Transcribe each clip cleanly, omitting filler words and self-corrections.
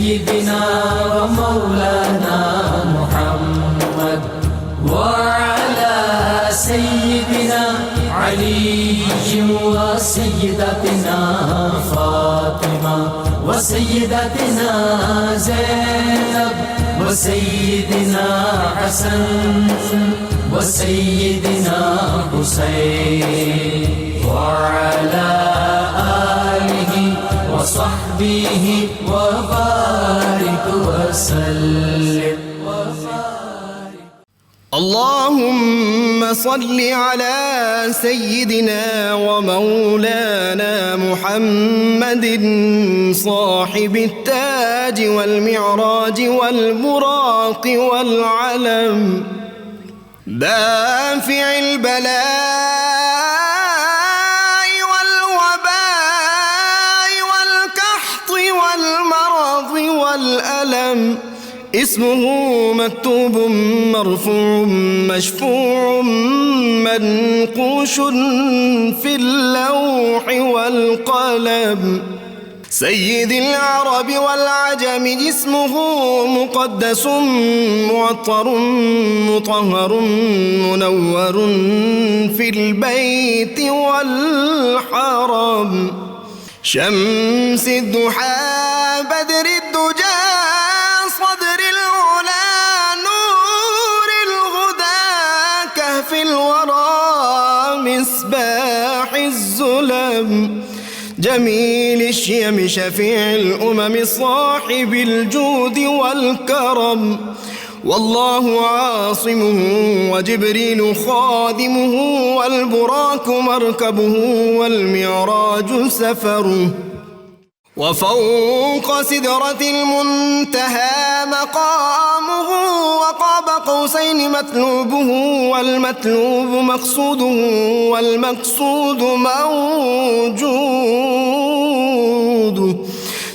سيدنا ومولانا محمد وعلى سيدنا علي وسيدتنا فاطمة وسيدتنا زينب وسيدنا حسن وسيدنا حسين وعلى آله وصحبه وبارك وسلم. اللهم صل على سيدنا ومولانا محمد صاحب التاج والمعراج والبراق والعلم دافع البلاء والوباء والقحط والمرض والألم اسمه مكتوب مرفوع مشفوع منقوش في اللوح والقلم سيد العرب والعجم اسمه مقدس معطر مطهر منور في البيت والحرم شمس الضحى بدر الدجى صدر العلا نور الهدى كهف الورى مصباح الظلم جميل الشيم شفيع الأمم صاحب الجود والكرم والله عاصمه وجبريل خادمه والبراك مركبه والمعراج سفره وفوق سدرة المنتهى مقامه وقاب قوسين مطلوبه والمطلوب مقصوده والمقصود موجود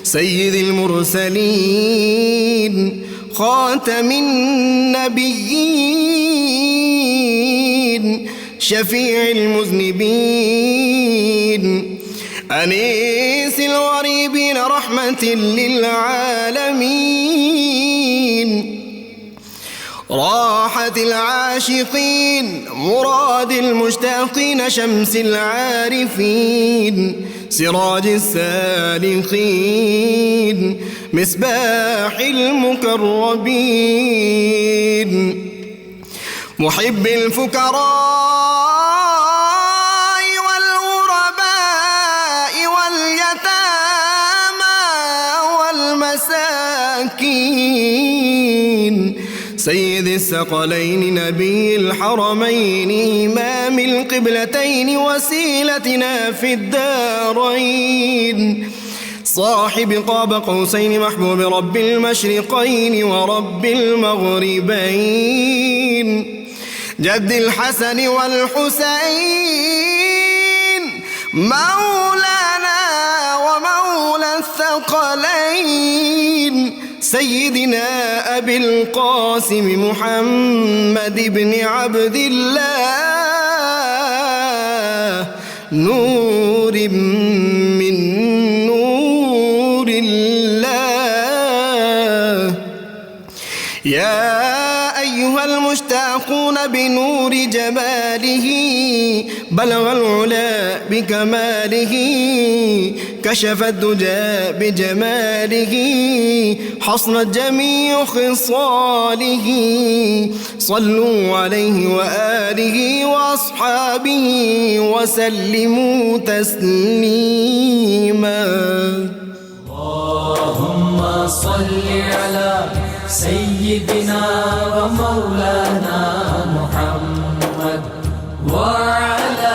سيد المرسلين خاتم النبيين شفيع المذنبين أنيس الغريبين رحمة للعالمين راحة العاشقين مراد المشتاقين شمس العارفين سراج السالخين مصباح المقربين محب الفقراء سيد الثقلين نبي الحرمين إمام القبلتين وسيلتنا في الدارين صاحب قاب قوسين محبوب رب المشرقين ورب المغربين جد الحسن والحسين مولانا ومولى الثقلين سيدنا أبي القاسم محمد بن عبد الله نور من نور الله يا أيها المشتاقون بنور جماله بلغ العلا بكماله كشف الدجى بجماله حصنت جميع خصاله صلوا عليه وآله وأصحابه وسلموا تسليما اللهم صل على سيدنا ومولانا محمد وعلى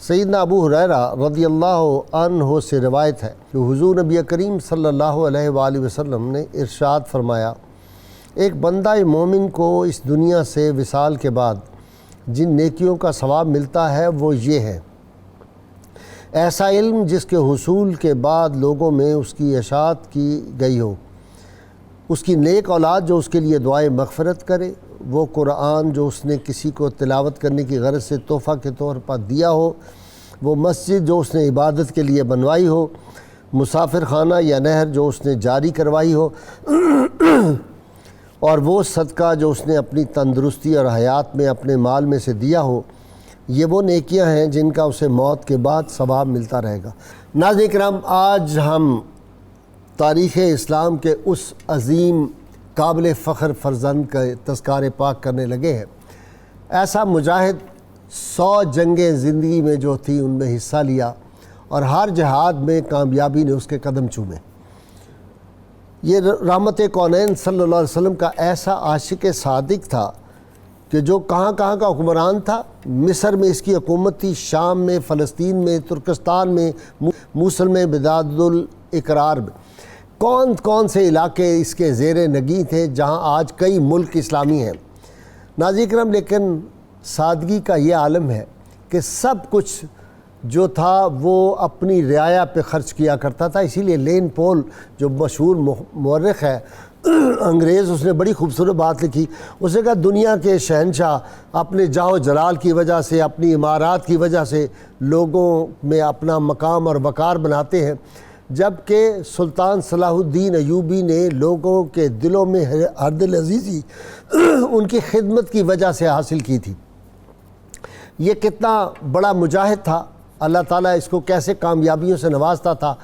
سیدنا ابو ہریرہ رضی اللہ عنہ سے روایت ہے کہ حضور نبی کریم صلی اللہ علیہ وآلہ وسلم نے ارشاد فرمایا، ایک بندہ مومن کو اس دنیا سے وصال کے بعد جن نیکیوں کا ثواب ملتا ہے وہ یہ ہے: ایسا علم جس کے حصول کے بعد لوگوں میں اس کی اشاعت کی گئی ہو، اس کی نیک اولاد جو اس کے لیے دعائے مغفرت کرے، وہ قرآن جو اس نے کسی کو تلاوت کرنے کی غرض سے تحفہ کے طور پر دیا ہو، وہ مسجد جو اس نے عبادت کے لیے بنوائی ہو، مسافر خانہ یا نہر جو اس نے جاری کروائی ہو، اور وہ صدقہ جو اس نے اپنی تندرستی اور حیات میں اپنے مال میں سے دیا ہو، یہ وہ نیکیاں ہیں جن کا اسے موت کے بعد ثواب ملتا رہے گا۔ ناظرین کرام، آج ہم تاریخ اسلام کے اس عظیم قابل فخر فرزند کا تذکار پاک کرنے لگے ہیں۔ ایسا مجاہد 100 جنگیں زندگی میں جو تھی ان میں حصہ لیا اور ہر جہاد میں کامیابی نے اس کے قدم چومے۔ یہ رحمت کونین صلی اللہ علیہ وسلم کا ایسا عاشق صادق تھا کہ جو کہاں کہاں کا حکمران تھا۔ مصر میں اس کی حکومت تھی، شام میں، فلسطین میں، ترکستان میں، موصل میں، بلاد الاقرار میں۔ کون کون سے علاقے اس کے زیر نگیں تھے جہاں آج کئی ملک اسلامی ہیں۔ ناظرین کرام، لیکن سادگی کا یہ عالم ہے کہ سب کچھ جو تھا وہ اپنی رعایا پہ خرچ کیا کرتا تھا۔ اسی لیے لین پول جو مشہور مورخ ہے انگریز، اس نے بڑی خوبصورت بات لکھی۔ اس نے کہا دنیا کے شہنشاہ اپنے جاہ و جلال کی وجہ سے، اپنی عمارات کی وجہ سے لوگوں میں اپنا مقام اور وقار بناتے ہیں، جبکہ سلطان صلاح الدین ایوبی نے لوگوں کے دلوں میں ہردل عزیزی ان کی خدمت کی وجہ سے حاصل کی تھی۔ یہ کتنا بڑا مجاہد تھا، اللہ تعالیٰ اس کو کیسے کامیابیوں سے نوازتا تھا۔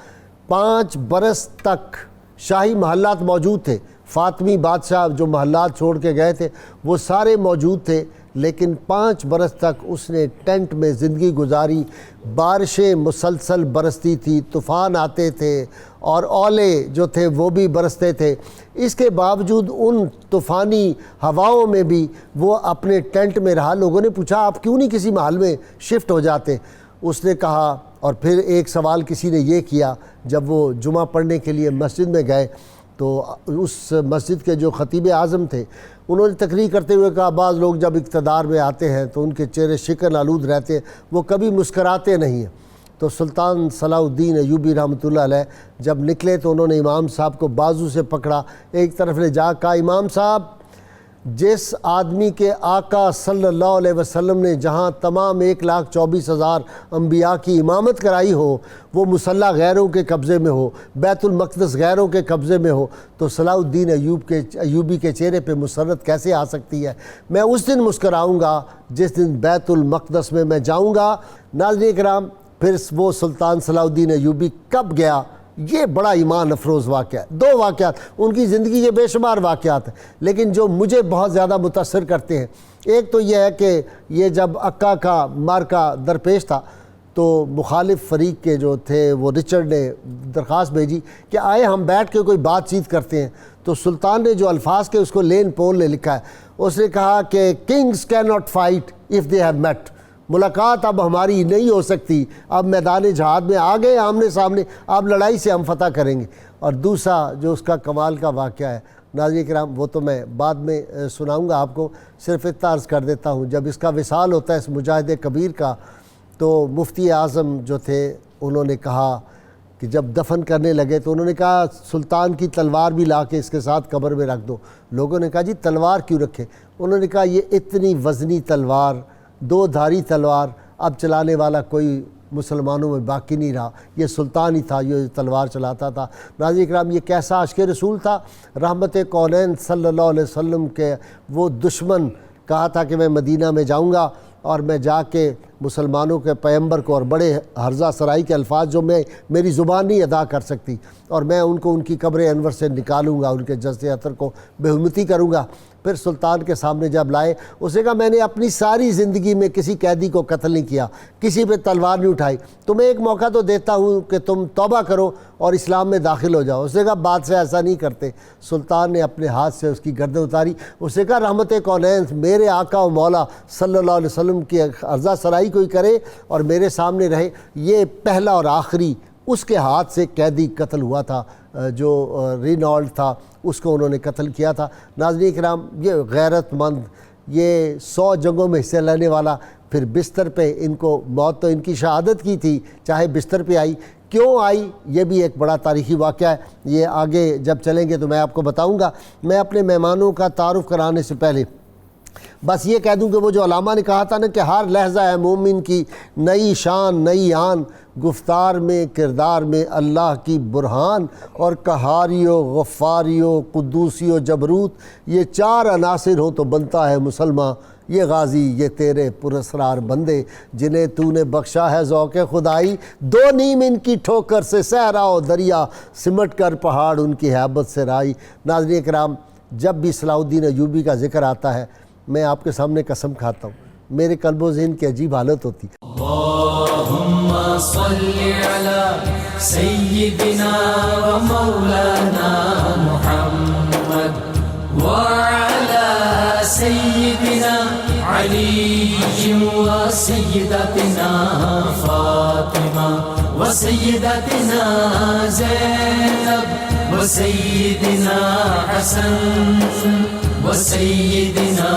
5 برس تک شاہی محلات موجود تھے، فاطمی بادشاہ جو محلات چھوڑ کے گئے تھے وہ سارے موجود تھے، لیکن 5 برس تک اس نے ٹینٹ میں زندگی گزاری۔ بارشیں مسلسل برستی تھی، طوفان آتے تھے اور اولے جو تھے وہ بھی برستے تھے۔ اس کے باوجود ان طوفانی ہواؤں میں بھی وہ اپنے ٹینٹ میں رہا۔ لوگوں نے پوچھا آپ کیوں نہیں کسی محل میں شفٹ ہو جاتے؟ اس نے کہا، اور پھر ایک سوال کسی نے یہ کیا جب وہ جمعہ پڑھنے کے لیے مسجد میں گئے تو اس مسجد کے جو خطیب اعظم تھے انہوں نے تقریر کرتے ہوئے کہا بعض لوگ جب اقتدار میں آتے ہیں تو ان کے چہرے شکن آلود رہتے ہیں، وہ کبھی مسکراتے نہیں ہیں۔ تو سلطان صلاح الدین ایوبی رحمۃ اللہ علیہ جب نکلے تو انہوں نے امام صاحب کو بازو سے پکڑا، ایک طرف لے جا کہا امام صاحب، جس آدمی کے آقا صلی اللہ علیہ وسلم نے جہاں تمام 1,24,000 انبیاء کی امامت کرائی ہو وہ مسلح غیروں کے قبضے میں ہو، بیت المقدس غیروں کے قبضے میں ہو، تو صلاح الدین ایوبی کے چہرے پہ مسرت کیسے آ سکتی ہے؟ میں اس دن مسکراؤں گا جس دن بیت المقدس میں میں جاؤں گا۔ ناظرین کرام، پھر وہ سلطان صلاح الدین ایوبی کب گیا؟ یہ بڑا ایمان افروز واقعہ ہے۔ 2 واقعات ان کی زندگی کے بے شمار واقعات ہیں، لیکن جو مجھے بہت زیادہ متاثر کرتے ہیں، ایک تو یہ ہے کہ یہ جب عکا کا مارکا درپیش تھا تو مخالف فریق کے جو تھے وہ رچرڈ نے درخواست بھیجی کہ آئے ہم بیٹھ کے کوئی بات چیت کرتے ہیں۔ تو سلطان نے جو الفاظ کے اس کو لین پول نے لکھا ہے، اس نے کہا کہ kings can not fight if they have met, ملاقات اب ہماری نہیں ہو سکتی، اب میدان جہاد میں آ گئے آمنے سامنے، اب لڑائی سے ہم فتح کریں گے۔ اور دوسرا جو اس کا کمال کا واقعہ ہے ناظرین کرام، وہ تو میں بعد میں سناؤں گا آپ کو، صرف اتنا عرض کر دیتا ہوں، جب اس کا وصال ہوتا ہے اس مجاہد کبیر کا، تو مفتی اعظم جو تھے انہوں نے کہا کہ جب دفن کرنے لگے تو انہوں نے کہا سلطان کی تلوار بھی لا کے اس کے ساتھ قبر میں رکھ دو۔ لوگوں نے کہا جی تلوار کیوں رکھے؟ انہوں نے کہا یہ اتنی وزنی تلوار، 2 دھاری تلوار، اب چلانے والا کوئی مسلمانوں میں باقی نہیں رہا، یہ سلطان ہی تھا یہ تلوار چلاتا تھا۔ ناظرین کرام، یہ کیسا عاشق رسول تھا، رحمت کونین صلی اللہ علیہ وسلم کے وہ دشمن کہا تھا کہ میں مدینہ میں جاؤں گا اور میں جا کے مسلمانوں کے پیغمبر کو، اور بڑے ہرزہ سرائی کے الفاظ جو میری زبان نہیں ادا کر سکتی، اور میں ان کو ان کی قبر انور سے نکالوں گا، ان کے جسد اطہر کو بے حرمتی کروں گا۔ پھر سلطان کے سامنے جب لائے، اسے کہا میں نے اپنی ساری زندگی میں کسی قیدی کو قتل نہیں کیا، کسی پہ تلوار نہیں اٹھائی، تمہیں ایک موقع تو دیتا ہوں کہ تم توبہ کرو اور اسلام میں داخل ہو جاؤ۔ اسے کہا بادشاہ ایسا نہیں کرتے۔ سلطان نے اپنے ہاتھ سے اس کی گردن اتاری، اسے کہا رحمت کونین میرے آقا و مولا صلی اللہ علیہ وسلم کی عرضہ سرائی کوئی کرے اور میرے سامنے رہے۔ یہ پہلا اور آخری اس کے ہاتھ سے قیدی قتل ہوا تھا جو رینالڈ تھا، اس کو انہوں نے قتل کیا تھا۔ ناظرین کرام، یہ غیرت مند، یہ 100 جنگوں میں حصہ لینے والا، پھر بستر پہ ان کو موت تو ان کی شہادت کی تھی، چاہے بستر پہ آئی، کیوں آئی یہ بھی ایک بڑا تاریخی واقعہ ہے، یہ آگے جب چلیں گے تو میں آپ کو بتاؤں گا۔ میں اپنے مہمانوں کا تعارف کرانے سے پہلے بس یہ کہہ دوں کہ وہ جو علامہ نے کہا تھا نا کہ ہر لحظہ ہے مومن کی نئی شان نئی آن، گفتار میں کردار میں اللہ کی برہان، اور قہاری و غفاری و قدوسی و جبروت، یہ 4 عناصر ہو تو بنتا ہے مسلمان، یہ غازی یہ تیرے پراسرار بندے جنہیں تو نے بخشا ہے ذوق خدائی، 2 نیم ان کی ٹھوکر سے صحرا و دریا، سمٹ کر پہاڑ ان کی ہیبت سے رائی۔ ناظرین کرام، جب بھی صلاح الدین ایوبی کا ذکر آتا ہے میں آپ کے سامنے قسم کھاتا ہوں میرے قلب و ذہن کی عجیب حالت ہوتی ہے۔ اللہم صلی علی سیدنا و مولانا محمد وعلی سیدنا علی و سیدتنا فاطمہ و سیدتنا زینب و سیدنا حسن و سیدنا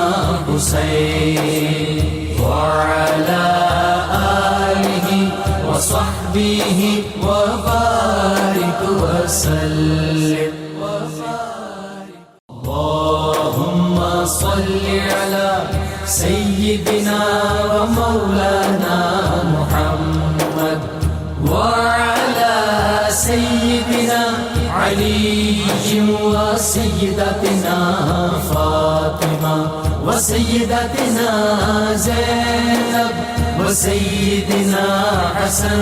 حسین وعلی آلہ و صحبہ و بارک وسلم۔ اللہم صلی علی سیدنا و مولانا محمد وعلی سیدنا علی و سیدتنا فاطمہ و سیدتنا زینب و سیدنا حسن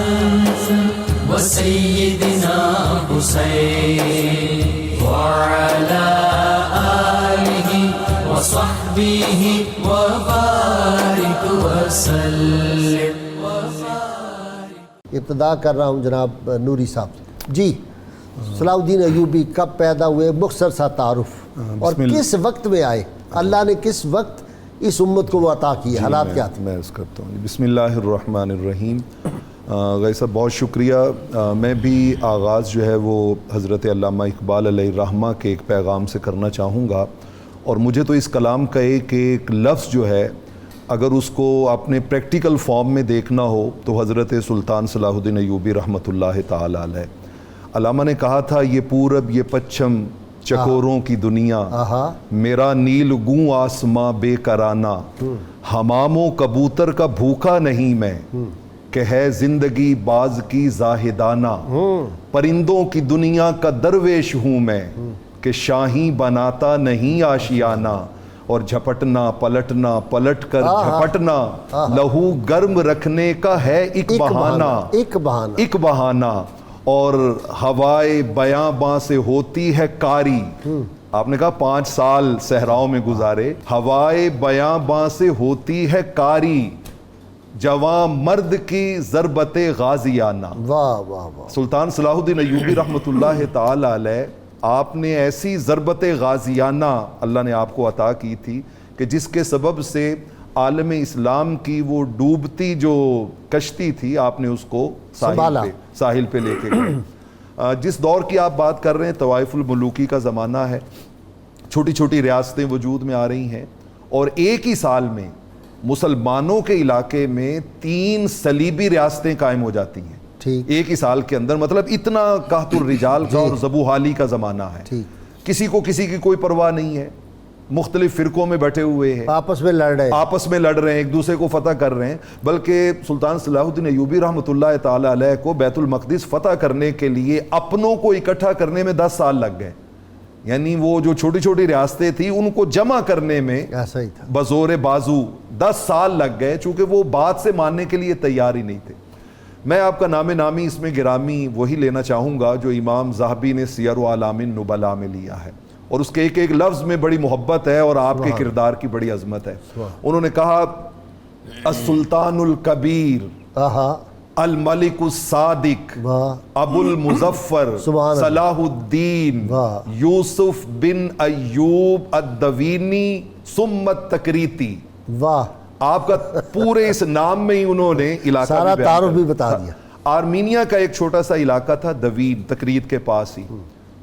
و سیدنا حسین وعلی آلہ و صحبہ و بارک وسلم۔ ابتدا کر رہا ہوں جناب نوری صاحب سے۔ جی، صلاح الدین ایوبی کب پیدا ہوئے، مختصر سا تعارف، اور کس وقت میں آئے، اللہ نے کس وقت اس امت کو وہ عطا کی، حالات کیا تھے؟ میں عرض کرتا ہوں۔ بسم اللہ الرحمن الرحیم۔ غیر صاحب بہت شکریہ۔ میں بھی آغاز جو ہے وہ حضرت علامہ اقبال علیہ الرحمہ کے ایک پیغام سے کرنا چاہوں گا، اور مجھے تو اس کلام کا ایک لفظ جو ہے اگر اس کو اپنے پریکٹیکل فارم میں دیکھنا ہو تو حضرت سلطان صلاح الدین ایوبی رحمۃ اللہ تعالی علیہ، علامہ نے کہا تھا یہ پورب یہ پچھم چکوروں کی دنیا، میرا نیل گوں آسماں بے کرانہ، حمام و کبوتر کا بھوکا نہیں میں، کہ ہے زندگی باز کی زاہدانہ، پرندوں کی دنیا کا درویش ہوں میں، کہ شاہی بناتا نہیں آشیانہ، اور جھپٹنا پلٹنا پلٹ کر جھپٹنا، لہو گرم رکھنے کا ہے ایک بہانہ، اور ہوائے بیاں باں سے ہوتی ہے کاری۔ آپ نے کہا 5 سال صحراؤں میں گزارے، ہوائے بیاں باں سے ہوتی ہے کاری، جوان مرد کی ضربت غازیانہ۔ واہ واہ واہ۔ سلطان صلاح الدین ایوبی رحمۃ اللہ تعالی علیہ، آپ نے ایسی ضربت غازیانہ اللہ نے آپ کو عطا کی تھی کہ جس کے سبب سے عالم اسلام کی وہ ڈوبتی جو کشتی تھی آپ نے اس کو ساحل پہ لے کے گئے۔ جس دور کی آپ بات کر رہے ہیں طوائف الملوکی کا زمانہ ہے، چھوٹی چھوٹی ریاستیں وجود میں آ رہی ہیں، اور ایک ہی سال میں مسلمانوں کے علاقے میں 3 صلیبی ریاستیں قائم ہو جاتی ہیں ایک ہی سال کے اندر۔ مطلب اتنا قحط الرجال کا اور زبوحالی کا زمانہ ہے، کسی کو کسی کی کوئی پرواہ نہیں ہے، مختلف فرقوں میں بیٹھے ہوئے ہیں، آپس میں لڑ رہے ہیں، ایک دوسرے کو فتح کر رہے ہیں۔ بلکہ سلطان صلاح الدین ایوبی رحمۃ اللہ تعالی علیہ کو بیت المقدس فتح کرنے کے لیے اپنوں کو اکٹھا کرنے میں 10 سال لگ گئے، یعنی وہ جو چھوٹی چھوٹی ریاستیں تھیں ان کو جمع کرنے میں بزور بازو 10 سال لگ گئے، چونکہ وہ بات سے ماننے کے لیے تیار ہی نہیں تھے۔ میں آپ کا نام نامی اس میں گرامی وہی لینا چاہوں گا جو امام ذہبی نے سیر و اعلام النبلاء میں لیا ہے، اور اس کے ایک ایک لفظ میں بڑی محبت ہے اور آپ کے کردار کی بڑی عظمت ہے. انہوں نے کہا السلطان الکبیر الملک الصادق ابو المظفر صلاح الدین یوسف بن ایوب الدوینی ثم التکریتی. واہ, آپ کا پورے اس نام میں ہی انہوں نے علاقہ سارا تعارف بھی بتا دیا. آرمینیا کا ایک چھوٹا سا علاقہ تھا دوین, تکریت کے پاس ہی.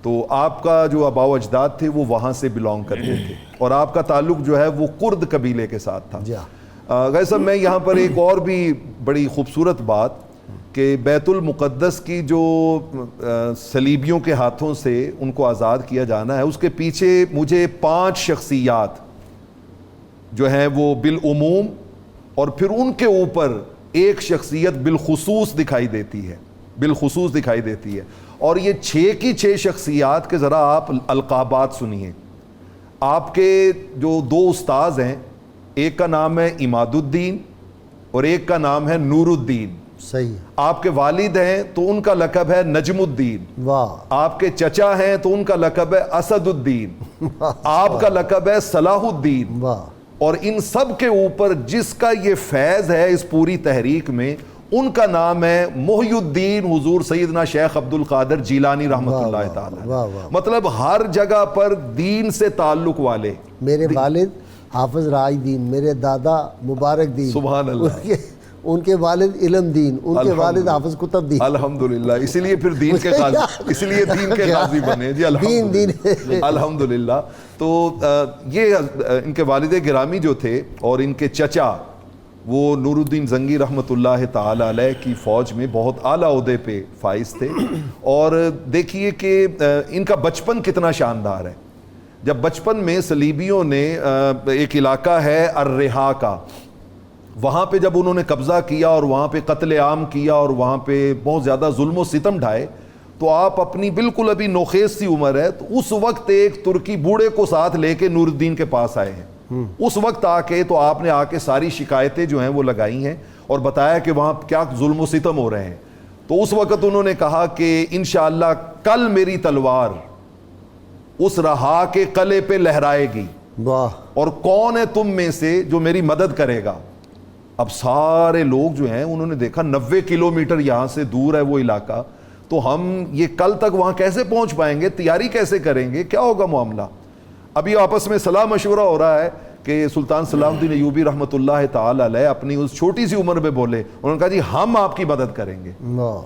تو آپ کا جو آباء و اجداد تھے وہ وہاں سے بلونگ کرتے تھے اور آپ کا تعلق جو ہے وہ کرد قبیلے کے ساتھ تھا. غیر صاحب میں یہاں پر ایک اور بھی بڑی خوبصورت بات کہ بیت المقدس کی جو صلیبیوں کے ہاتھوں سے ان کو آزاد کیا جانا ہے, اس کے پیچھے مجھے 5 شخصیات جو ہیں وہ بالعموم اور پھر ان کے اوپر ایک شخصیت بالخصوص دکھائی دیتی ہے, بالخصوص دکھائی دیتی ہے. اور یہ 6 کی 6 شخصیات کے ذرا آپ القابات سنیے. آپ کے جو 2 استاذ ہیں, ایک کا نام ہے عماد الدین اور ایک کا نام ہے نور الدین. صحیح. آپ کے والد ہیں تو ان کا لقب ہے نجم الدین. واہ. آپ کے چچا ہیں تو ان کا لقب ہے اسد الدین. آپ کا لقب ہے صلاح الدین. واہ. اور ان سب کے اوپر جس کا یہ فیض ہے اس پوری تحریک میں, ان کا نام ہے محی الدین حضور سیدنا شیخ عبد القادر جیلانی رحمۃ اللہ تعالی. مطلب ہر جگہ پر دین سے تعلق والے. میرے والد حافظ راج دین, میرے دادا مبارک دین, سبحان اللہ, ان کے والد علم دین, ان کے والد حافظ کتب دین. الحمدللہ, اسی لیے پھر دین کے قاضی, اس لیے دین کے قاضی بنے جی. الحمدللہ. تو یہ ان کے والد گرامی جو تھے اور ان کے چچا وہ نور الدین زنگی رحمۃ اللہ تعالی علیہ کی فوج میں بہت اعلیٰ عہدے پہ فائز تھے. اور دیکھیے کہ ان کا بچپن کتنا شاندار ہے. جب بچپن میں صلیبیوں نے ایک علاقہ ہے الرہا کا, وہاں پہ جب انہوں نے قبضہ کیا اور وہاں پہ قتل عام کیا اور وہاں پہ بہت زیادہ ظلم و ستم ڈھائے, تو آپ اپنی بالکل ابھی نوخیز سی عمر ہے, تو اس وقت ایک ترکی بوڑھے کو ساتھ لے کے نور الدین کے پاس آئے ہیں. اس وقت آ کے تو آپ نے آ کے ساری شکایتیں جو ہیں وہ لگائی ہیں اور بتایا کہ وہاں کیا ظلم و ستم ہو رہے ہیں. تو اس وقت انہوں نے کہا کہ انشاءاللہ کل میری تلوار اس رہا کے قلعے پہ لہرائے گی, اور کون ہے تم میں سے جو میری مدد کرے گا. اب سارے لوگ جو ہیں انہوں نے دیکھا 90 کلومیٹر یہاں سے دور ہے وہ علاقہ, تو ہم یہ کل تک وہاں کیسے پہنچ پائیں گے, تیاری کیسے کریں گے, کیا ہوگا معاملہ. ابھی آپس میں صلاح مشورہ ہو رہا ہے کہ سلطان صلاح الدین ایوبی رحمۃ اللہ تعالی علیہ اپنی اس چھوٹی سی عمر میں بولے, انہوں نے کہا جی ہم آپ کی مدد کریں گے,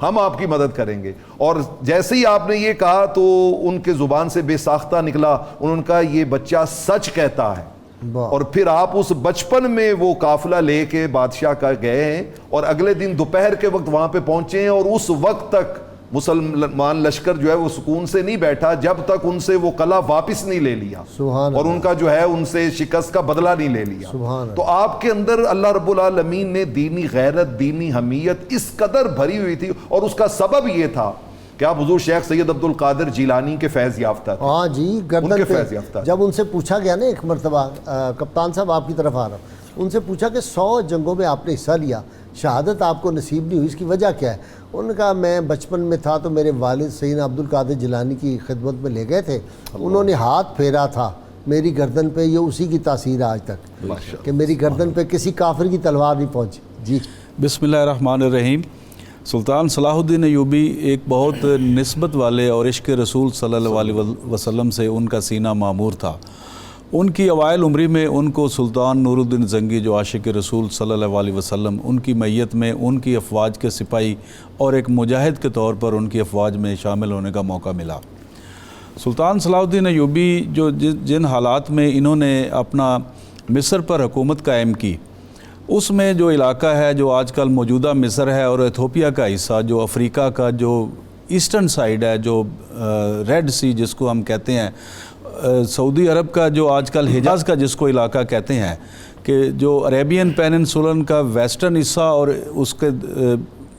ہم آپ کی مدد کریں گے. اور جیسے ہی آپ نے یہ کہا تو ان کے زبان سے بے ساختہ نکلا, انہوں نے کہا یہ بچہ سچ کہتا ہے. اور پھر آپ اس بچپن میں وہ قافلہ لے کے بادشاہ کا گئے ہیں اور اگلے دن دوپہر کے وقت وہاں پہ پہنچے ہیں, اور اس وقت تک مسلمان لشکر جو ہے وہ سکون سے نہیں بیٹھا جب تک ان سے وہ قلعہ واپس نہیں لے لیا, اور ان کا جو ہے ان سے شکست کا بدلہ نہیں لے لیا. تو آپ کے اندر اللہ رب العالمین نے دینی غیرت, دینی حمیت اس قدر بھری ہوئی تھی, اور اس کا سبب یہ تھا کہ آپ حضور شیخ سید عبد القادر جیلانی کے فیض یافتہ تھے. ہاں جی, گردن پہ جب ان سے پوچھا گیا نا ایک مرتبہ, کپتان صاحب آپ کی طرف آ رہا ہوں, ان سے پوچھا کہ 100 جنگوں میں آپ نے حصہ لیا, شہادت آپ کو نصیب نہیں ہوئی, اس کی وجہ کیا ہے؟ انہوں نے کہا میں بچپن میں تھا تو میرے والد سیدنا عبد القادر جیلانی کی خدمت میں لے گئے تھے, انہوں نے ہاتھ پھیرا تھا میری گردن پہ, یہ اسی کی تاثیر آج تک کہ میری گردن پہ کسی کافر کی تلوار نہیں پہنچی. جی بسم اللہ الرحمن الرحیم. سلطان صلاح الدین ایوبی ایک بہت نسبت والے اور عشق رسول صلی اللہ علیہ وسلم سے ان کا سینہ معمور تھا. ان کی اوائل عمری میں ان کو سلطان نور الدین زنگی جو عاشق رسول صلی اللہ علیہ وسلم, ان کی میت میں ان کی افواج کے سپاہی اور ایک مجاہد کے طور پر ان کی افواج میں شامل ہونے کا موقع ملا. سلطان صلاح الدین ایوبی جو جن حالات میں انہوں نے اپنا مصر پر حکومت قائم کی, اس میں جو علاقہ ہے جو آج کل موجودہ مصر ہے اور ایتھوپیا کا حصہ, جو افریقہ کا جو ایسٹرن سائیڈ ہے, جو ریڈ سی جس کو ہم کہتے ہیں, سعودی عرب کا جو آج کل حجاز کا جس کو علاقہ کہتے ہیں, کہ جو عربین پیننسولن کا ویسٹرن حصہ اور اس کے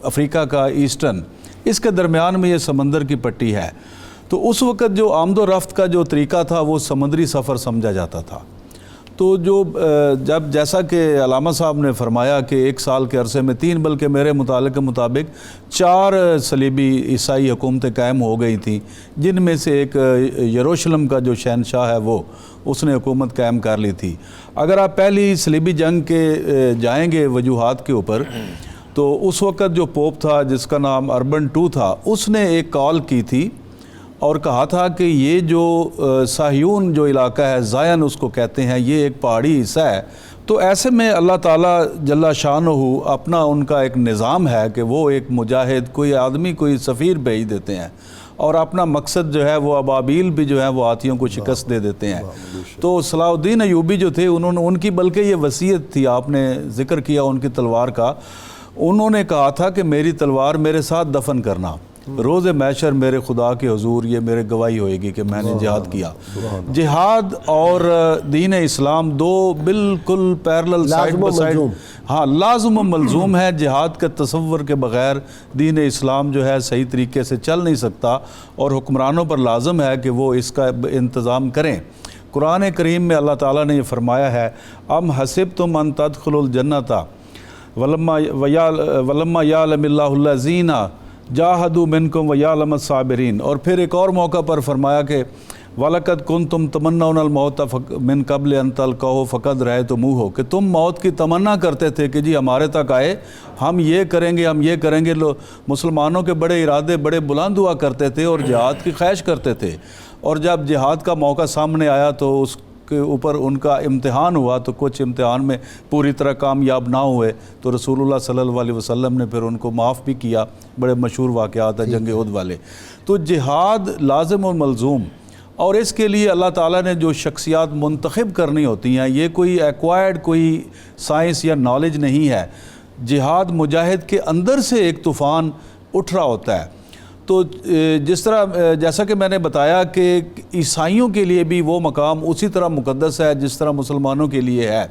افریقہ کا ایسٹرن, اس کے درمیان میں یہ سمندر کی پٹی ہے. تو اس وقت جو آمد و رفت کا جو طریقہ تھا وہ سمندری سفر سمجھا جاتا تھا. تو جو جب جیسا کہ علامہ صاحب نے فرمایا کہ 1 سال کے عرصے میں 3 بلکہ میرے مطالعے کے مطابق 4 صلیبی عیسائی حکومتیں قائم ہو گئی تھیں، جن میں سے ایک یروشلم کا جو شہنشاہ ہے اس نے حکومت قائم کر لی تھی۔ اگر آپ پہلی صلیبی جنگ کے جائیں گے وجوہات کے اوپر، تو اس وقت جو پوپ تھا جس کا نام اربن II تھا، اس نے ایک کال کی تھی اور کہا تھا کہ یہ جو صہیون جو علاقہ ہے، زائن اس کو کہتے ہیں، یہ ایک پہاڑی حصہ ہے، تو ایسے میں اللہ تعالیٰ جل شانہ اپنا ان کا ایک نظام ہے کہ وہ ایک مجاہد، کوئی آدمی، کوئی سفیر بھیج دیتے ہیں، اور اپنا مقصد جو ہے وہ ابابیل بھی جو ہے وہ ہاتھیوں کو شکست دے دیتے ہیں۔ تو صلاح الدین ایوبی جو تھے، ان کی بلکہ یہ وصیت تھی، آپ نے ذکر کیا ان کی تلوار کا، انہوں نے کہا تھا کہ میری تلوار میرے ساتھ دفن کرنا، روز محشر میرے خدا کے حضور یہ میرے گواہی ہوئے گی کہ میں نے جہاد کیا۔ جہاد اور دین اسلام دو بالکل پیرلل سائڈ بائی سائڈ، ہاں لازم و ملزوم ہے۔ جہاد کے تصور کے بغیر دین اسلام جو ہے صحیح طریقے سے چل نہیں سکتا، اور حکمرانوں پر لازم ہے کہ وہ اس کا انتظام کریں۔ قرآن کریم میں اللہ تعالیٰ نے یہ فرمایا ہے، ام حسبتم ان تدخلوا الجنۃ ولما یعلم اللہ الذین جاہدوا منکم ویعلم الصابرین، اور پھر ایک اور موقع پر فرمایا کہ وَلَقَدْ كُنْتُمْ تَمَنَّوْنَ الْمَوْتَ مِنْ قَبْلِ أَنْ تَلْقَوْهُ فَقَدْ رَأَيْتُمُوهُ، کہ تم موت کی تمنا کرتے تھے کہ جی ہمارے تک آئے، ہم یہ کریں گے، ہم یہ کریں گے۔ مسلمانوں کے بڑے ارادے بڑے بلند ہوا کرتے تھے اور جہاد کی خواہش کرتے تھے، اور جب جہاد کا موقع سامنے آیا تو اس کے اوپر ان کا امتحان ہوا، تو کچھ امتحان میں پوری طرح کامیاب نہ ہوئے، تو رسول اللہ صلی اللہ علیہ وسلم نے پھر ان کو معاف بھی کیا۔ بڑے مشہور واقعات ہیں جنگ احد والے۔ تو جہاد لازم و ملزوم، اور اس کے لیے اللہ تعالیٰ نے جو شخصیات منتخب کرنی ہوتی ہیں، یہ کوئی ایکوائرڈ کوئی سائنس یا نالج نہیں ہے۔ جہاد مجاہد کے اندر سے ایک طوفان اٹھ رہا ہوتا ہے۔ تو جس طرح جیسا کہ میں نے بتایا کہ عیسائیوں کے لیے بھی وہ مقام اسی طرح مقدس ہے جس طرح مسلمانوں کے لیے ہے،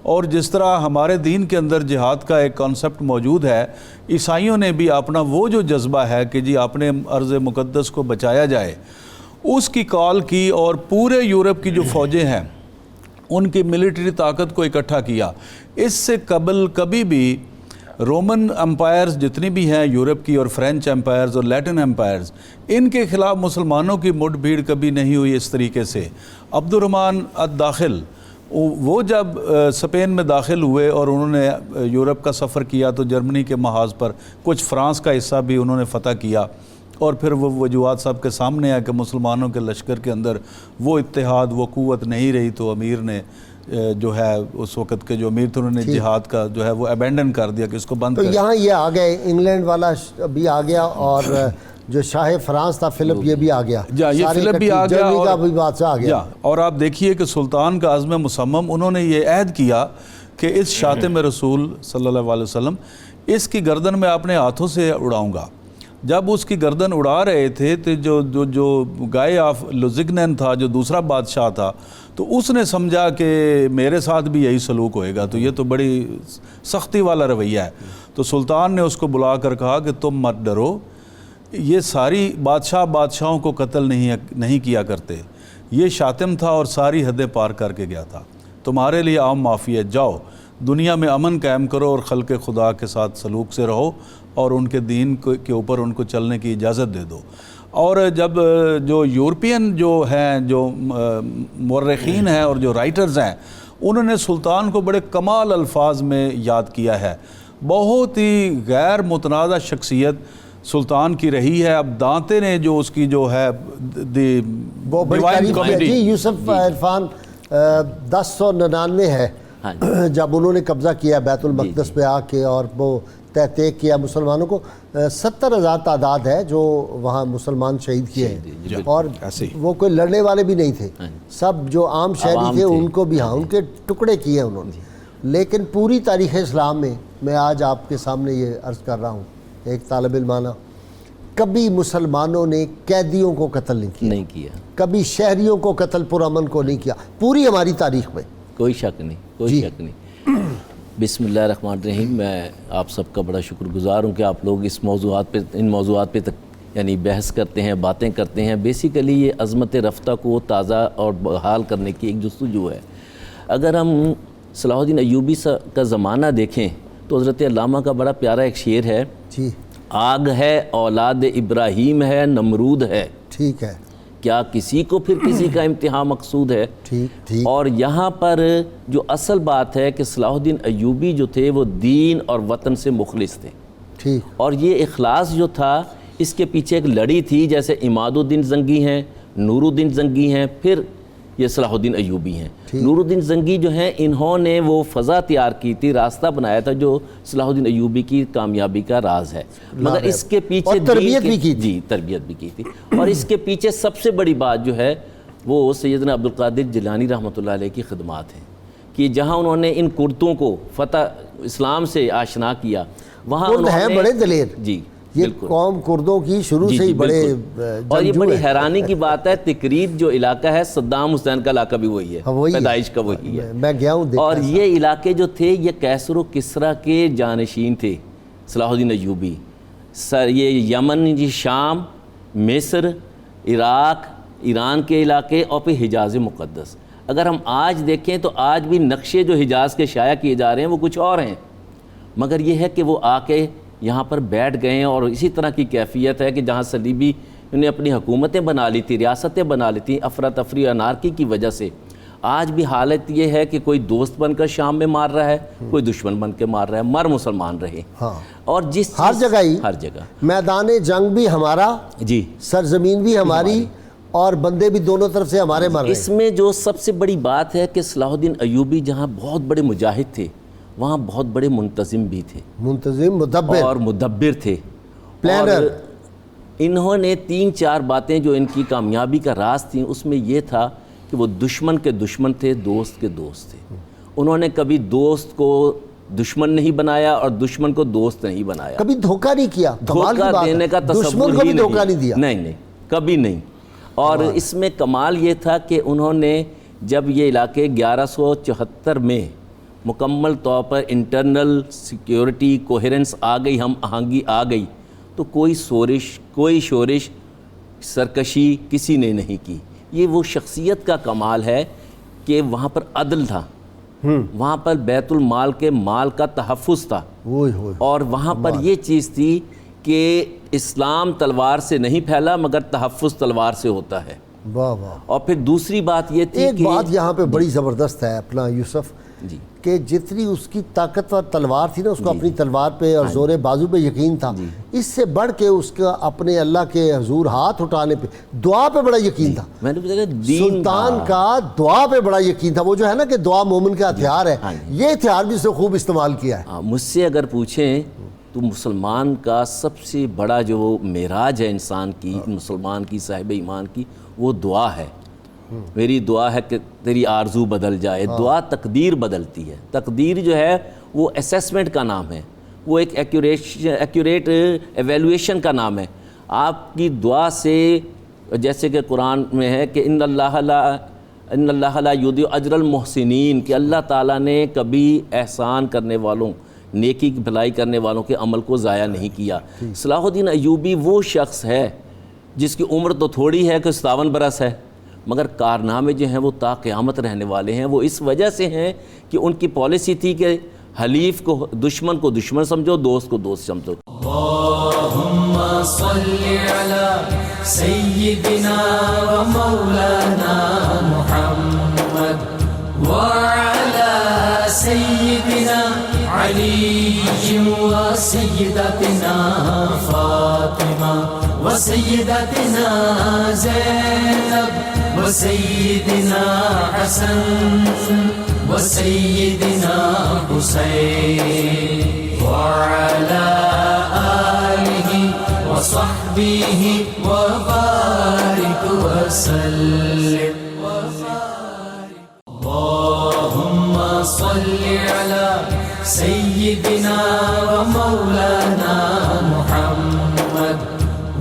اور جس طرح ہمارے دین کے اندر جہاد کا ایک کانسیپٹ موجود ہے، عیسائیوں نے بھی اپنا وہ جو جذبہ ہے کہ جی اپنے ارض مقدس کو بچایا جائے، اس کی کال کی، اور پورے یورپ کی جو فوجیں ہیں ان کی ملٹری طاقت کو اکٹھا کیا۔ اس سے قبل کبھی بھی رومن امپائرز جتنی بھی ہیں یورپ کی، اور فرینچ امپائرز اور لیٹن امپائرز، ان کے خلاف مسلمانوں کی مٹ بھیڑ کبھی نہیں ہوئی اس طریقے سے۔ عبد الرحمن الداخل وہ جب اسپین میں داخل ہوئے اور انہوں نے یورپ کا سفر کیا، تو جرمنی کے محاذ پر کچھ فرانس کا حصہ بھی انہوں نے فتح کیا، اور پھر وہ وجوہات سب کے سامنے ہے کہ مسلمانوں کے لشکر کے اندر وہ اتحاد، وہ قوت نہیں رہی، تو امیر نے جو ہے اس وقت کے جو امیر تھے انہوں نے جہاد کا جو ہے وہ ابینڈن کر دیا کہ اس کو بند کر۔ تو یہاں یہ آ گئے، انگلینڈ والا بھی آ گیا، اور جو شاہ فرانس تھا فلپ یہ بھی آ گیا، یہ فلپ بھی آ گیا، جرمنی کا بھی بادشاہ آ گیا۔ اور آپ دیکھیے کہ سلطان کا عزم مصمم، انہوں نے یہ عہد کیا کہ اس شاتم رسول صلی اللہ علیہ وسلم، اس کی گردن میں اپنے ہاتھوں سے اڑاؤں گا۔ جب اس کی گردن اڑا رہے تھے تو جو گائے آف لوزگنن تھا، جو دوسرا بادشاہ تھا، تو اس نے سمجھا کہ میرے ساتھ بھی یہی سلوک ہوئے گا، تو یہ تو بڑی سختی والا رویہ ہے۔ تو سلطان نے اس کو بلا کر کہا کہ تم مت ڈرو، یہ ساری بادشاہوں کو قتل نہیں کیا کرتے، یہ شاتم تھا اور ساری حدیں پار کر کے گیا تھا، تمہارے لیے عام معافی ہے، جاؤ دنیا میں امن قائم کرو اور خلق خدا کے ساتھ سلوک سے رہو، اور ان کے دین کے اوپر ان کو چلنے کی اجازت دے دو۔ اور جب جو یورپین جو ہیں، جو مورخین ہیں اور جو رائٹرز ہیں، انہوں نے سلطان کو بڑے کمال الفاظ میں یاد کیا ہے۔ بہت ہی غیر متنازع شخصیت سلطان کی رہی ہے۔ اب دانتے نے جو اس کی جو ہے وہ بڑی تعریف ہے جی، یوسف عرفان 1099 ہے جب انہوں نے قبضہ کیا بیت المقدس پہ آ کے، اور وہ تحقیق کیا مسلمانوں کو، 70,000 تعداد ہے جو وہاں مسلمان شہید کیے ہیں، اور وہ کوئی لڑنے والے بھی نہیں تھے، سب جو عام شہری تھے ان کو بھی، ہاں ان کے ٹکڑے کیے انہوں نے۔ لیکن پوری تاریخ اسلام میں آج آپ کے سامنے یہ عرض کر رہا ہوں ایک طالب علمانہ، کبھی مسلمانوں نے قیدیوں کو قتل نہیں کیا، کبھی شہریوں کو قتل پرامن کو نہیں کیا، پوری ہماری تاریخ میں کوئی شک نہیں۔ بسم اللہ الرحمن الرحیم۔ میں آپ سب کا بڑا شکر گزار ہوں کہ آپ لوگ ان موضوعات پہ یعنی بحث کرتے ہیں، باتیں کرتے ہیں۔ بیسیکلی یہ عظمت رفتہ کو تازہ اور بحال کرنے کی ایک جستجو ہے۔ اگر ہم صلاح الدین ایوبی کا زمانہ دیکھیں تو حضرت علامہ کا بڑا پیارا ایک شعر ہے، جی آگ ہے اولاد ابراہیم ہے نمرود ہے، ٹھیک ہے، کیا کسی کو پھر کسی کا امتحان مقصود ہے؟ ٹھیک ٹھیک. اور یہاں پر جو اصل بات ہے کہ صلاح الدین ایوبی جو تھے وہ دین اور وطن سے مخلص تھے، ٹھیک. اور یہ اخلاص جو تھا اس کے پیچھے ایک لڑی تھی، جیسے عماد الدین زنگی ہیں، نور الدین زنگی ہیں، پھر یہ صلاح الدین ایوبی ہیں. نور الدین زنگی جو ہیں انہوں نے وہ فضا تیار کی تھی، راستہ بنایا تھا جو صلاح الدین ایوبی کی کامیابی کا راز ہے، مگر اس کے پیچھے اور تربیت بھی کی تھی. جی تربیت بھی کی تھی. اور اس کے پیچھے سب سے بڑی بات جو ہے وہ سیدنا عبدالقادر جیلانی رحمۃ اللہ علیہ کی خدمات ہیں، کہ جہاں انہوں نے ان کرتوں کو فتح اسلام سے آشنا کیا، وہاں کرد انہوں ہیں نے بڑے دلیر. جی یہ بالکل. قوم کردوں کی شروع جی سے ہی بڑے بالکل. اور یہ جنگجو بڑی ہیں. حیرانی کی بات ہے، تکریت جو علاقہ ہے صدام حسین کا علاقہ بھی وہی ہے، وہی ہے. پیدائش کا وہی ہے. میں گیا ہوں دیکھا اور ہے. یہ علاقے جو تھے یہ کیسر و کسرا کے جانشین تھے صلاح الدین ایوبی. یہ یمن، یہ شام، مصر، عراق، ایران کے علاقے اور پھر حجاز مقدس. اگر ہم آج دیکھیں تو آج بھی نقشے جو حجاز کے شائع کیے جا رہے ہیں وہ کچھ اور ہیں، مگر یہ ہے کہ وہ آ کے یہاں پر بیٹھ گئے ہیں. اور اسی طرح کی کیفیت ہے کہ جہاں صلیبی نے اپنی حکومتیں بنا لی تھی، ریاستیں بنا لی تھیں افراتفری انارکی کی وجہ سے، آج بھی حالت یہ ہے کہ کوئی دوست بن کر شام میں مار رہا ہے، کوئی دشمن بن کے مار رہا ہے، مر مسلمان رہے. ہاں. اور جس ہر جگہ ہی، ہر جگہ میدان جنگ بھی ہمارا، جی سرزمین بھی ہماری، اور بندے بھی دونوں طرف سے ہمارے مر رہے اس میں جو سب سے بڑی بات ہے کہ صلاح الدین ایوبی جہاں بہت بڑے مجاہد تھے وہاں بہت بڑے منتظم بھی تھے، منتظم، مدبر اور مدبر تھے، پلانر. اور انہوں نے 3-4 باتیں جو ان کی کامیابی کا راز تھیں اس میں یہ تھا کہ وہ دشمن کے دشمن تھے، دوست کے دوست تھے. انہوں نے کبھی دوست کو دشمن نہیں بنایا اور دشمن کو دوست نہیں بنایا، کبھی دھوکہ نہیں کیا. کمال کی دھوکہ بات دینے ہے. کا تصور دشمن کو ہی بھی دھوکہ نہیں دیا. نہیں کبھی نہیں. اور اس میں کمال یہ تھا کہ انہوں نے جب یہ علاقے 1174 میں مکمل طور پر انٹرنل سیکیورٹی کوہرنس آ گئی، ہم آہنگی آ گئی، تو کوئی شورش سرکشی کسی نے نہیں کی. یہ وہ شخصیت کا کمال ہے کہ وہاں پر عدل تھا، وہاں پر بیت المال کے مال کا تحفظ تھا، اور وہاں پر یہ چیز تھی کہ اسلام تلوار سے نہیں پھیلا مگر تحفظ تلوار سے ہوتا ہے. واہ واہ. اور پھر دوسری بات یہ تھی ایک کہ بات یہاں پہ بڑی زبردست ہے اپنا یوسف، جی کہ جتنی اس کی طاقتور تلوار تھی نا، اس کو اپنی تلوار پہ اور زور بازو پہ یقین تھا، اس سے بڑھ کے اس کا اپنے اللہ کے حضور ہاتھ اٹھانے پہ، دعا پہ بڑا یقین تھا. میں نے بتایا دین سلطان کا دعا پہ بڑا یقین تھا. وہ جو ہے نا کہ دعا مومن کا ہتھیار ہے، یہ ہتھیار بھی اس نے خوب استعمال کیا ہے. مجھ سے اگر پوچھیں تو مسلمان کا سب سے بڑا جو معراج ہے انسان کی، مسلمان کی، صاحب ایمان کی، وہ دعا ہے. میری دعا ہے کہ تیری آرزو بدل جائے. دعا تقدیر بدلتی ہے. تقدیر جو ہے وہ اسیسمنٹ کا نام ہے، وہ ایک ایکوریٹ ایویلویشن کا نام ہے. آپ کی دعا سے، جیسے کہ قرآن میں ہے کہ ان اللہ لا یضیع اجر المحسنین، کہ اللہ تعالیٰ نے کبھی احسان کرنے والوں، نیکی کی بھلائی کرنے والوں کے عمل کو ضائع نہیں کیا. صلاح الدین ایوبی وہ شخص ہے جس کی عمر تو تھوڑی ہے کہ 57 برس ہے، مگر کارنامے جو ہیں وہ تا قیامت رہنے والے ہیں. وہ اس وجہ سے ہیں کہ ان کی پالیسی تھی کہ حلیف کو، دشمن کو دشمن سمجھو، دوست کو دوست سمجھو. اللہم صلی علی سیدنا و مولانا محمد وعلی سیدنا علی و سیدتنا فاطمہ و سیدتنا زینب و سیدنا حسن و سیدنا حسین وعلی آلہ و صحبہ و بارک وسلم. اللہم صلی علی سیدنا و مولانا محمد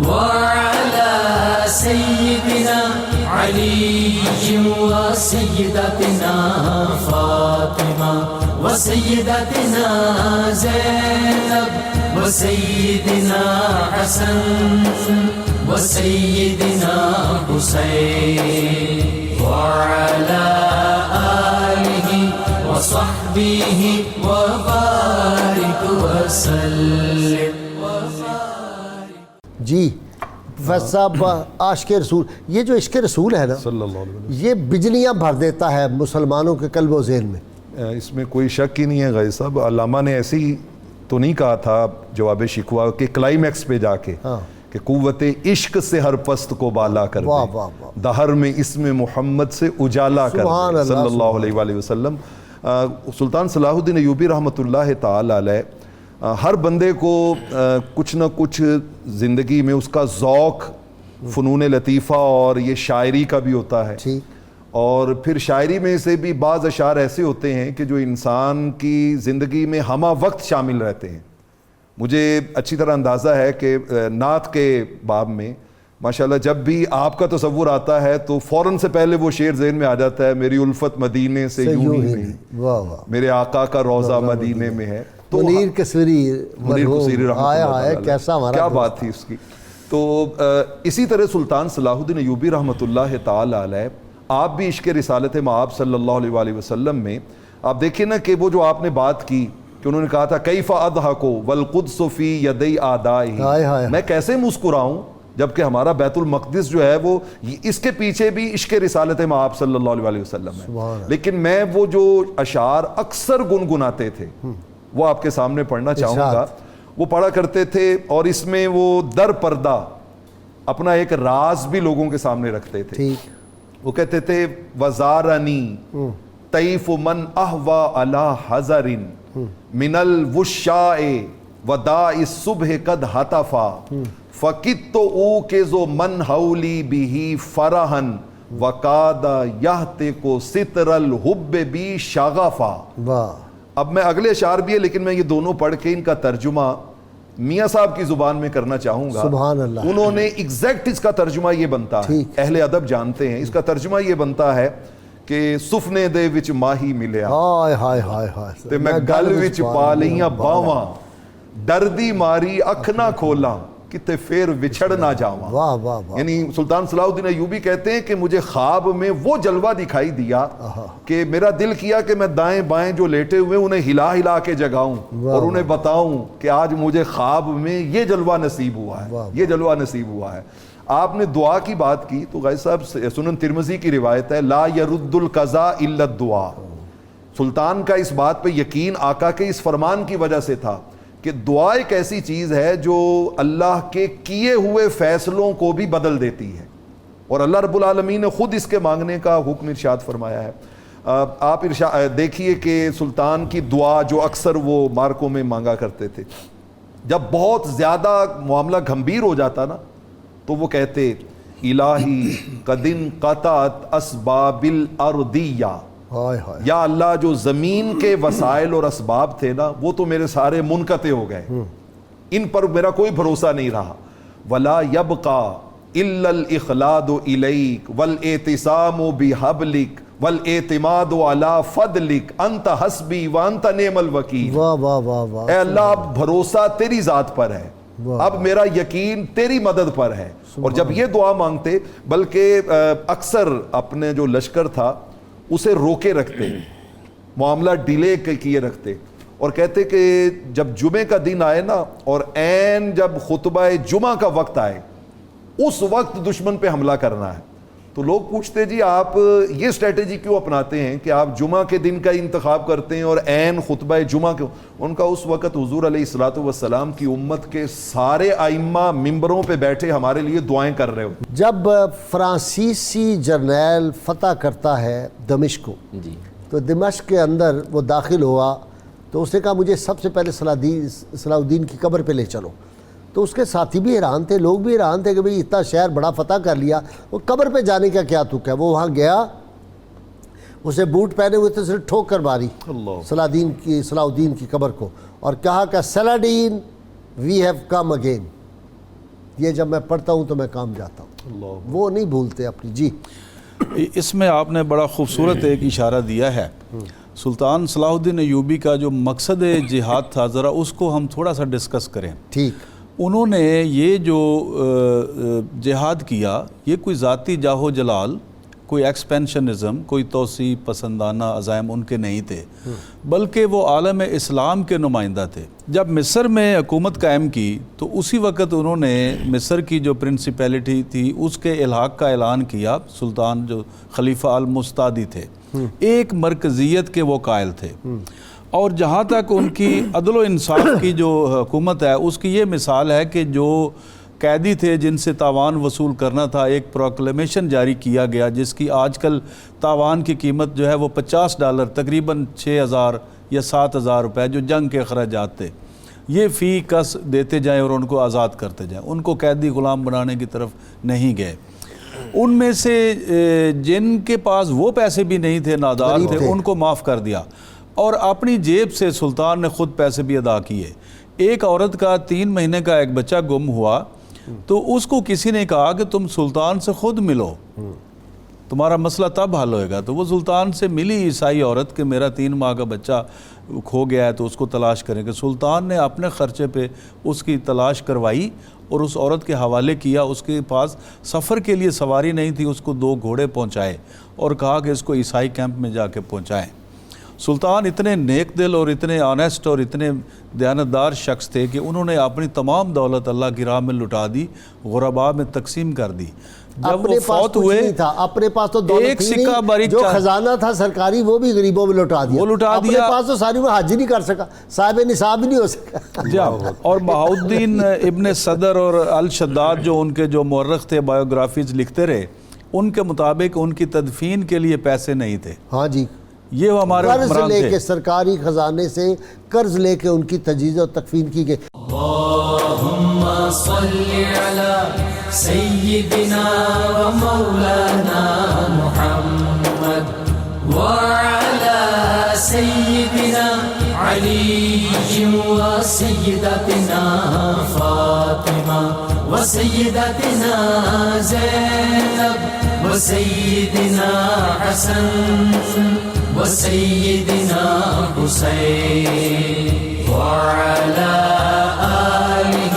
وعلی سیدنا علی و سیدتنا فاطمہ و سیدتنا زینب و سیدنا حسن و سیدنا حسین وعلی آلہ وصحبه وبارك وسلم. جی فیض صاحب، عاشق رسول، یہ جو عشق رسول ہے نا صلی اللہ علیہ وسلم، یہ بجلیاں بھر دیتا ہے مسلمانوں کے قلب و ذہن میں. اس میں کوئی شک ہی نہیں ہے غازی صاحب. علامہ نے ایسی تو نہیں کہا تھا جواب شکوہ کے کلائمیکس پہ جا کے کہ قوت عشق سے ہر پست کو بالا کر دے، دہر میں اسم محمد سے اجالا کر دے، صلی اللہ علیہ وآلہ وسلم. سلطان صلاح الدین ایوبی رحمۃ اللہ تعالی علیہ ہر بندے کو کچھ نہ کچھ زندگی میں اس کا ذوق فنون لطیفہ اور یہ شاعری کا بھی ہوتا ہے، اور پھر شاعری میں سے بھی بعض اشعار ایسے ہوتے ہیں کہ جو انسان کی زندگی میں ہمہ وقت شامل رہتے ہیں. مجھے اچھی طرح اندازہ ہے کہ نعت کے باب میں ماشاءاللہ جب بھی آپ کا تصور آتا ہے تو فوراً سے پہلے وہ شعر ذہن میں آ جاتا ہے، میری الفت مدینے سے یوں ہی نہیں، میرے آقا کا روضہ مدینے میں ہے. تو منیر کسوری کیسا کیا بات تھی اس کی. تو اسی طرح سلطان صلاح الدین ایوبی رحمۃ اللہ تعالی علیہ آپ بھی عشق رسالت مآب صلی اللہ علیہ وآلہ وسلم میں آپ دیکھیں نا کہ وہ جو آپ نے بات کی کہ انہوں نے کہا تھا کیف اضحک والقدس فی یدی اعدائہ، میں کیسے مسکراؤں جبکہ ہمارا بیت المقدس جو ہے وہ اس کے پیچھے بھی عشق رسالت مآب صلی اللہ علیہ وآلہ وسلم ہے. لیکن میں وہ جو اشعار اکثر گنگناتے تھے وہ آپ کے سامنے پڑھنا چاہوں گا. وہ پڑھا کرتے تھے اور اس میں وہ در پردہ اپنا ایک راز بھی لوگوں کے سامنے رکھتے تھے. وہ کہتے تھے وزارنی طیف من احوا علی حذر من الوشاء وداء الصبح قد ہتفا فقدت اوکز من حولی به فرحا وقاد یہتک ستر الحب بی شغفا. اب میں اگلے اشعار بھی ہے لیکن میں یہ دونوں پڑھ کے ان کا ترجمہ میاں صاحب کی زبان میں کرنا چاہوں گا. سبحان اللہ. انہوں نے ایگزیکٹ اس کا ترجمہ یہ بنتا ہے، اہل ادب جانتے ہیں اس کا ترجمہ یہ بنتا ہے کہ سفنے دے وچ ماہی ملیا تے میں گل وچ پا لیاں باواں، ڈردی ماری اکھ نہ کھولاں کتے پھر وچھڑ نہ جاواں. یعنی سلطان صلاح الدین ایوبی کہتے ہیں کہ مجھے خواب میں وہ جلوہ دکھائی دیا کہ میرا دل کیا کہ میں دائیں بائیں جو لیٹے ہوئے انہیں ہلا ہلا کے جگاؤں اور انہیں بتاؤں کہ آج مجھے خواب میں یہ جلوہ نصیب ہوا ہے، یہ جلوہ نصیب ہوا ہے. آپ نے دعا کی بات کی تو غازی صاحب سنن ترمذی کی روایت ہے لا يرد القضاء الا الدعاء. سلطان کا اس بات پہ یقین آقا کے اس فرمان کی وجہ سے تھا کہ دعا ایک ایسی چیز ہے جو اللہ کے کیے ہوئے فیصلوں کو بھی بدل دیتی ہے، اور اللہ رب العالمین نے خود اس کے مانگنے کا حکم ارشاد فرمایا ہے. آپ دیکھیے کہ سلطان کی دعا جو اکثر وہ مارکوں میں مانگا کرتے تھے، جب بہت زیادہ معاملہ گھمبیر ہو جاتا نا تو وہ کہتے الہی قد انقطعت اسباب الارضیہ، یا اللہ جو زمین کے وسائل اور اسباب تھے نا وہ تو میرے سارے منقطع ہو گئے، ان پر میرا کوئی بھروسہ نہیں رہا. ولا يبقى الا الاخلاد الیک والاعتصام بحبلک والاعتماد علی فضلک انت حسبی وانت نعم الوکیل. اے اللہ اب بھروسہ تیری ذات پر ہے، اب میرا یقین تیری مدد پر ہے. اور جب یہ دعا مانگتے بلکہ اکثر اپنے جو لشکر تھا اسے روکے رکھتے، معاملہ ڈیلے کیے رکھتے، اور کہتے کہ جب جمعے کا دن آئے نا اور عین جب خطبہ جمعہ کا وقت آئے اس وقت دشمن پہ حملہ کرنا ہے. تو لوگ پوچھتے جی آپ یہ اسٹریٹجی کیوں اپناتے ہیں کہ آپ جمعہ کے دن کا انتخاب کرتے ہیں اور عین خطبہ جمعہ کے؟ ان کا اس وقت حضور علیہ الصلوۃ والسلام کی امت کے سارے ائمہ ممبروں پہ بیٹھے ہمارے لیے دعائیں کر رہے ہو. جب فرانسیسی جرنیل فتح کرتا ہے دمشق کو تو دمشق کے اندر وہ داخل ہوا تو اس نے کہا مجھے سب سے پہلے صلاح الدین کی قبر پہ لے چلو. تو اس کے ساتھی بھی حیران تھے، لوگ بھی حیران تھے کہ بھئی اتنا شہر بڑا فتح کر لیا، وہ قبر پہ جانے کا کیا تک ہے. وہ وہاں گیا، اسے بوٹ پہنے ہوئے تھے، صرف ٹھوک کر ماری صلاح الدین کی قبر کو اور کہا کہ سلاڈین وی ہیو کم اگین. یہ جب میں پڑھتا ہوں تو میں کام جاتا ہوں. وہ نہیں بھولتے اپنی. جی اس میں آپ نے بڑا خوبصورت ایک اشارہ دیا ہے. سلطان صلاح الدین ایوبی کا جو مقصد جہاد تھا ذرا اس کو ہم تھوڑا سا ڈسکس کریں. ٹھیک. انہوں نے یہ جو جہاد کیا یہ کوئی ذاتی جاہ و جلال، کوئی ایکسپینشنزم، کوئی توسیع پسندانہ عزائم ان کے نہیں تھے، بلکہ وہ عالم اسلام کے نمائندہ تھے۔ جب مصر میں حکومت قائم کی تو اسی وقت انہوں نے مصر کی جو پرنسپیلٹی تھی اس کے الحاق کا اعلان کیا۔ سلطان جو خلیفہ المستعدی تھے، ایک مرکزیت کے وہ قائل تھے، اور جہاں تک ان کی عدل و انصاف کی جو حکومت ہے اس کی یہ مثال ہے کہ جو قیدی تھے جن سے تاوان وصول کرنا تھا، ایک پروکلیمیشن جاری کیا گیا جس کی آج کل تاوان کی قیمت جو ہے وہ $50، تقریباً 6,000 یا 7,000 روپے، جو جنگ کے اخراجات تھے، یہ فی کس دیتے جائیں اور ان کو آزاد کرتے جائیں، ان کو قیدی غلام بنانے کی طرف نہیں گئے۔ ان میں سے جن کے پاس وہ پیسے بھی نہیں تھے، نادار تھے، ان کو معاف کر دیا، اور اپنی جیب سے سلطان نے خود پیسے بھی ادا کیے۔ ایک عورت کا 3 مہینے کا ایک بچہ گم ہوا تو اس کو کسی نے کہا کہ تم سلطان سے خود ملو، تمہارا مسئلہ تب حل ہوئے گا۔ تو وہ سلطان سے ملی عیسائی عورت کہ میرا 3 ماہ کا بچہ کھو گیا ہے تو اس کو تلاش کریں گے۔ سلطان نے اپنے خرچے پہ اس کی تلاش کروائی اور اس عورت کے حوالے کیا۔ اس کے پاس سفر کے لیے سواری نہیں تھی، اس کو 2 گھوڑے پہنچائے اور کہا کہ اس کو عیسائی کیمپ میں جا کے پہنچائیں۔ سلطان اتنے نیک دل اور اتنے آنیسٹ اور اتنے دیانتدار شخص تھے کہ انہوں نے اپنی تمام دولت اللہ کی راہ میں لٹا دی، غرباء میں تقسیم کر دی۔ جب وہ فوت ہوئے، اپنے پاس تو دولت ایک سکہ باریک جو خزانہ تھا سرکاری وہ بھی غریبوں میں لٹا دیا، اپنے پاس تو ساری وہ حج نہیں کر سکا، صاحب نصاب نہیں ہو سکا۔ اور بہاؤالدین ابن صدر اور الشداد جو ان کے جو مورخ تھے، بایوگرافیز لکھتے رہے، ان کے مطابق ان کی تدفین کے لیے پیسے نہیں تھے۔ ہاں جی، یہ ہمارے قرض لے کے، سرکاری خزانے سے قرض لے کے ان کی تجہیز اور تکفین کی گئی۔ اللہم صلی علی سیدنا و مولانا محمد وعلی سیدنا علی و سیدتنا فاطمہ و سیدتنا زینب و سیدنا حسن وسيدنا حسين وعلى آله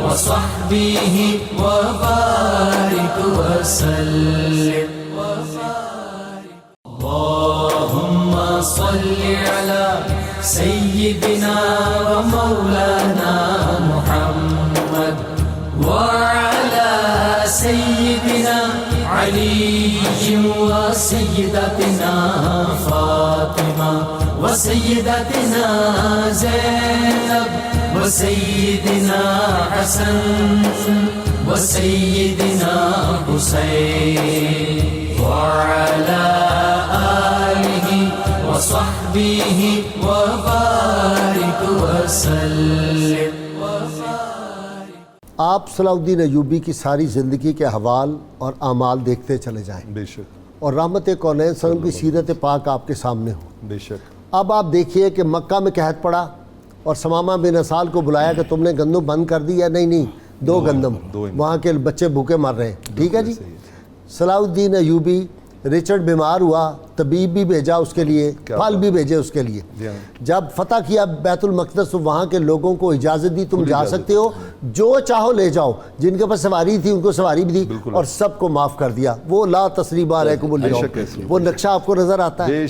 وصحبه وبارك وسلم اللهم صل على سيدنا ومولانا محمد وعلى سيدنا علي وسيدتنا فاطمة وسيدتنا زينب وسيدنا حسن وسيدنا حسين وعلى آله وصحبه وبارك وسلم۔ آپ صلاح الدین ایوبی کی ساری زندگی کے احوال اور اعمال دیکھتے چلے جائیں، بے شک، اور رحمت کونین صلی اللہ علیہ وسلم کی سیرت پاک آپ کے سامنے ہو۔ بے شک۔ اب آپ دیکھیے کہ مکہ میں قحط پڑا اور ثمامہ بن اسال کو بلایا کہ تم نے گندم بند کر دی یا نہیں، 2 گندم، وہاں کے بچے بھوکے مر رہے ہیں، ٹھیک ہے جی۔ صلاح الدین ایوبی، رچرڈ بیمار ہوا، طبیب بھی بھیجا اس کے لیے، پھل بھی بھیجے اس کے لیے۔ جب فتح کیا بیت المقدس تو وہاں کے لوگوں کو اجازت دی تم جا سکتے ہو، جو چاہو لے جاؤ، جن کے پاس سواری تھی ان کو سواری بھی دی اور سب کو معاف کر دیا۔ وہ لا تثریب علیکم اليوم، وہ نقشہ آپ کو نظر آتا ہے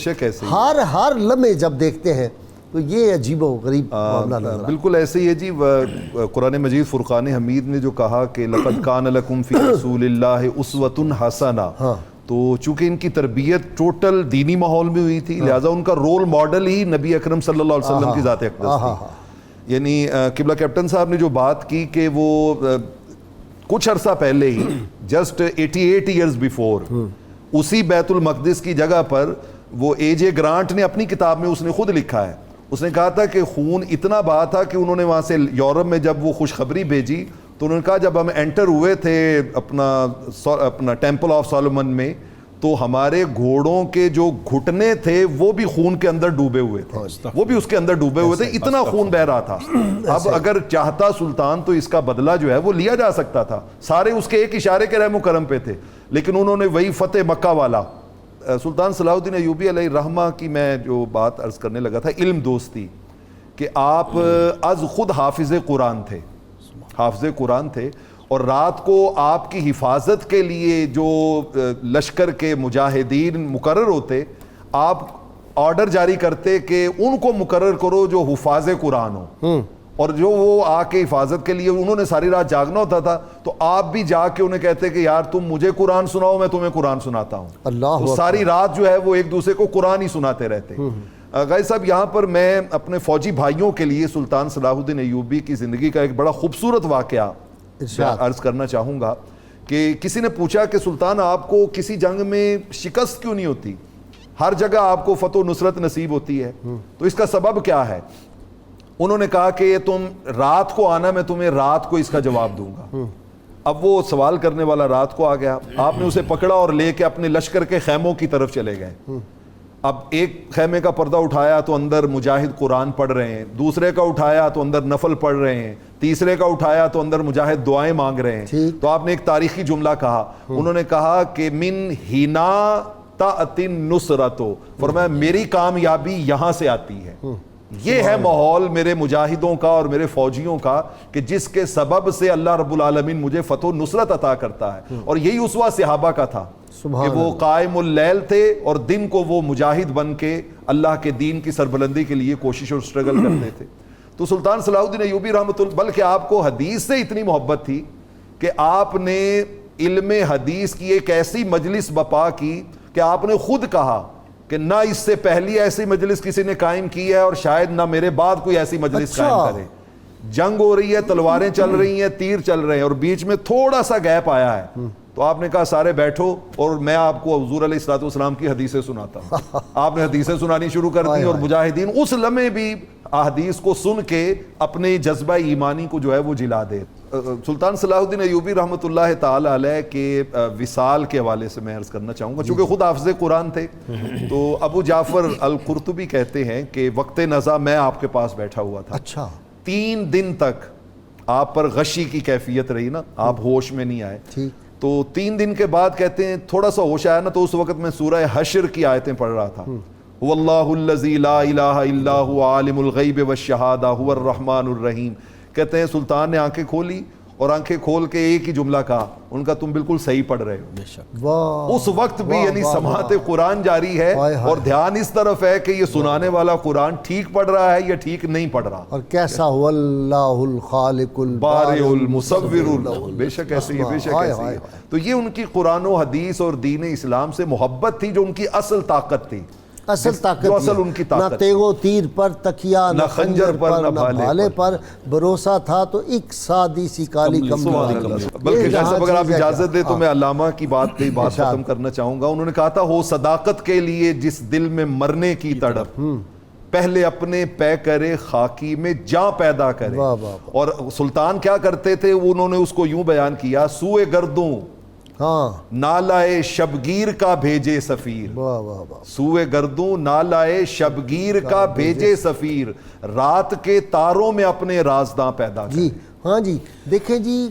ہر لمحے جب دیکھتے ہیں تو یہ عجیب و غریب معاملہ نظر آتا ہے۔ بالکل ایسے ہی ہے جی۔ قرآن مجید فرقان حمید نے جو کہا کہ لقد کان لکم فی رسول اللہ اسوۃ حسنہ، تو چونکہ ان کی تربیت ٹوٹل دینی ماحول میں ہوئی تھی، لہٰذا ان کا رول ماڈل ہی نبی اکرم صلی اللہ علیہ وسلم کی ذات اقدس تھی۔ یعنی قبلہ کیپٹن صاحب نے جو بات کی کہ وہ کچھ عرصہ پہلے ہی، جسٹ 88 ایئرز بیفور، اسی بیت المقدس کی جگہ پر وہ AJ گرانٹ نے اپنی کتاب میں اس نے خود لکھا ہے، اس نے کہا تھا کہ خون اتنا بہا تھا کہ انہوں نے وہاں سے یورپ میں جب وہ خوشخبری بھیجی تو انہوں نے کہا جب ہم انٹر ہوئے تھے اپنا ٹیمپل آف سولومن میں تو ہمارے گھوڑوں کے جو گھٹنے تھے وہ بھی خون کے اندر ڈوبے ہوئے تھے، وہ بھی اس کے اندر ڈوبے ہوئے تھے، اتنا خون بہ رہا تھا۔ اب اگر چاہتا سلطان تو اس کا بدلہ جو ہے وہ لیا جا سکتا تھا، سارے اس کے ایک اشارے کے رحم و کرم پہ تھے، لیکن انہوں نے وہی فتح مکہ والا سلطان صلاح الدین ایوبی علیہ الرحمہ کی میں جو بات عرض کرنے لگا تھا، علم دوستی، کہ آپ از خود حافظ قرآن تھے، حافظ قرآن تھے، اور رات کو آپ کی حفاظت کے لیے جو لشکر کے مجاہدین مقرر ہوتے، آپ آرڈر جاری کرتے کہ ان کو مقرر کرو جو حفاظ قرآن ہو، اور جو وہ آ کے حفاظت کے لیے انہوں نے ساری رات جاگنا ہوتا تھا، تو آپ بھی جا کے انہیں کہتے کہ یار تم مجھے قرآن سناؤ، میں تمہیں قرآن سناتا ہوں. اللہ تو ساری رات جو ہے وہ ایک دوسرے کو قرآن ہی سناتے رہتے. غازی صاحب، یہاں پر میں اپنے فوجی بھائیوں کے لیے سلطان صلاح الدین ایوبی کی زندگی کا ایک بڑا خوبصورت واقعہ عرض کرنا چاہوں گا کہ کسی نے پوچھا کہ سلطان آپ کو کسی جنگ میں شکست کیوں نہیں ہوتی، ہر جگہ آپ کو فتح و نصرت نصیب ہوتی ہے، تو اس کا سبب کیا ہے؟ انہوں نے کہا کہ تم رات کو آنا، میں تمہیں رات کو اس کا جواب دوں گا. اب وہ سوال کرنے والا رات کو آ گیا، آپ نے اسے پکڑا اور لے کے اپنے لشکر کے خیموں کی طرف چلے گئے. اب ایک خیمے کا پردہ اٹھایا تو اندر مجاہد قرآن پڑھ رہے ہیں، دوسرے کا اٹھایا تو اندر نفل پڑھ رہے ہیں، تیسرے کا اٹھایا تو اندر مجاہد دعائیں مانگ رہے ہیں. تو آپ نے ایک تاریخی جملہ کہا، انہوں نے کہا کہ من ہینا تأتی النصرۃ، فرمایا میری کامیابی یہاں سے آتی ہے. یہ ہے ماحول میرے مجاہدوں کا اور میرے فوجیوں کا کہ جس کے سبب سے اللہ رب العالمین مجھے فتح و نصرت عطا کرتا ہے. اور یہی اسوہ صحابہ کا تھا کہ وہ قائم اللیل تھے اور دن کو وہ مجاہد بن کے اللہ کے دین کی سربلندی کے لیے کوشش اور سٹرگل کرتے تھے. تو سلطان صلاح الدین ایوبی رحمۃ اللہ، بلکہ آپ کو حدیث سے اتنی محبت تھی کہ آپ نے علم حدیث کی ایک ایسی مجلس بپا کی کہ آپ نے خود کہا کہ نہ اس سے پہلی ایسی مجلس کسی نے قائم کی ہے اور شاید نہ میرے بعد کوئی ایسی مجلس قائم کرے. جنگ ہو رہی ہے، تلواریں چل رہی ہیں، تیر چل رہے ہیں، اور بیچ میں تھوڑا سا گیپ آیا ہے، تو آپ نے کہا سارے بیٹھو اور میں آپ کو حضور علیہ الصلوۃ والسلام کی حدیثیں سناتا ہوں. آپ نے حدیثیں سنانی شروع کر دی اور مجاہدین اس لمحے بھی احادیث کو سن کے اپنے جذبہ ایمانی کو جو ہے وہ جلا دے. سلطان صلاح الدین ایوبی رحمۃ اللہ تعالی علیہ کے وصال کے حوالے سے میں عرض کرنا چاہوں گا، چونکہ خود حافظ قرآن تھے. تو ابو جعفر القرطبی کہتے ہیں کہ وقت نزا میں آپ کے پاس بیٹھا ہوا تھا. اچھا. 3 دن تک آپ پر غشی کی کیفیت رہی نا، آپ ہوش میں نہیں آئے. تو 3 دن کے بعد کہتے ہیں تھوڑا سا ہوش آیا نا، تو اس وقت میں سورہ حشر کی آیتیں پڑھ رہا تھا. واللہ الذی لا الہ الا هو عالم الغیب والشہادہ هو الرحمن الرحیم. کہتے ہیں سلطان نے آنکھیں کھولی اور آنکھیں کھول کے ایک ہی جملہ کہا، ان کا تم بالکل صحیح پڑھ رہے ہو. اس وقت بھی یعنی سماعت قرآن جاری ہے اور دھیان اس طرف ہے کہ یہ سنانے والا قرآن ٹھیک پڑھ رہا ہے یا ٹھیک نہیں پڑھ رہا. اور کیسا هو اللہ الخالق البارئ المصور، بے شک ایسے ہی، بے شک ایسے ہی. تو یہ ان کی قرآن و حدیث اور دین اسلام سے محبت تھی جو ان کی اصل طاقت تھی. اصل طاقت ان کی طاقت، نہ تیغ و تیر پر تکیہ، نہ خنجر پر، نہ بھالے پر بھروسہ تھا، تو ایک سادی سی کالی کملی. بلکہ جیسے اگر آپ اجازت دیں تو میں علامہ کی بات پہ بات ختم کرنا چاہوں گا. انہوں نے کہا تھا ہو صداقت کے لیے جس دل میں مرنے کی تڑپ، پہلے اپنے پے کرے خاکی میں جاں پیدا کرے. اور سلطان کیا کرتے تھے، انہوں نے اس کو یوں بیان کیا، سوئے گردوں نالائے شبگیر کا بھیجے سفیر. سوئے گردوں نالائے شبگیر کا بھیجے سفیر، رات کے تاروں میں اپنے رازداں پیدا کرے. جی ہاں جی. دیکھیں جی،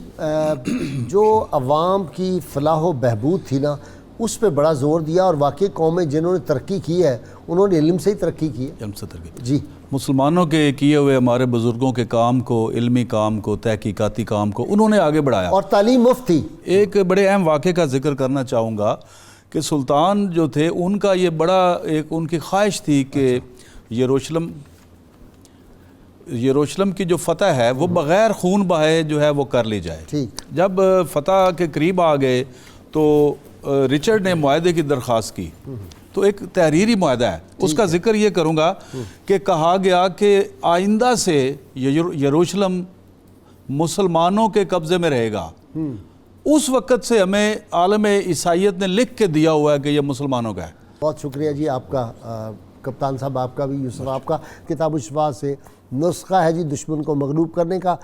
جو عوام کی فلاح و بہبود تھی نا، اس پہ بڑا زور دیا، اور واقعی قومیں جنہوں نے ترقی کی ہے انہوں نے علم سے ہی ترقی کی ہے. علم سے ترقی. جی. مسلمانوں کے کیے ہوئے ہمارے بزرگوں کے کام کو، علمی کام کو، تحقیقاتی کام کو انہوں نے آگے بڑھایا، اور تعلیم مفت تھی. ایک بڑے اہم واقعے کا ذکر کرنا چاہوں گا کہ سلطان جو تھے ان کا یہ بڑا ایک ان کی خواہش تھی کہ یروشلم کی جو فتح ہے وہ بغیر خون بہائے جو ہے وہ کر لی جائے. جب فتح کے قریب آ گئے تو رچرڈ نے معاہدے کی درخواست کی. تو ایک تحریری معاہدہ ہے، اس کا ذکر یہ کروں گا کہ کہا گیا کہ آئندہ سے یروشلم مسلمانوں کے قبضے میں رہے گا. اس وقت سے ہمیں عالم عیسائیت نے لکھ کے دیا ہوا ہے کہ یہ مسلمانوں کا ہے. بہت شکریہ جی آپ کا کپتان صاحب، آپ کا بھی، یوسف آپ کا. کتاب الشفا سے نسخہ ہے جی دشمن کو مغلوب کرنے کا.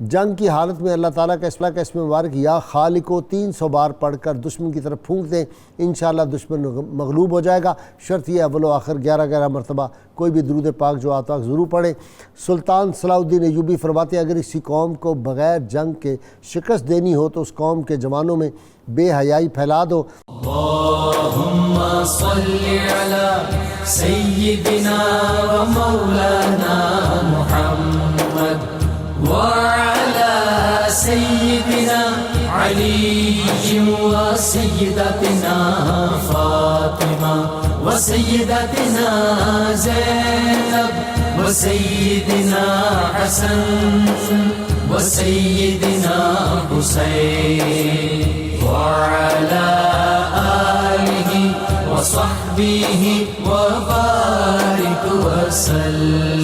جنگ کی حالت میں اللہ تعالیٰ کا اسم مبارک یا خالق کو 300 بار پڑھ کر دشمن کی طرف پھونک دیں، انشاءاللہ دشمن مغلوب ہو جائے گا. شرط یہ اول و آخر 11 مرتبہ کوئی بھی درود پاک جو آتا ضرور پڑھیں. سلطان صلاح الدین ایوبی فرماتے ہیں اگر اسی قوم کو بغیر جنگ کے شکست دینی ہو تو اس قوم کے جوانوں میں بے حیائی پھیلا دو. اللہم صلی علی سیدنا و مولانا محمد وعلی سيدنا علي وسيدتنا فاطمة وسيدتنا زينب وسيدنا حسن وسيدنا حسين وعلى آله وصحبه وبارك وسلم.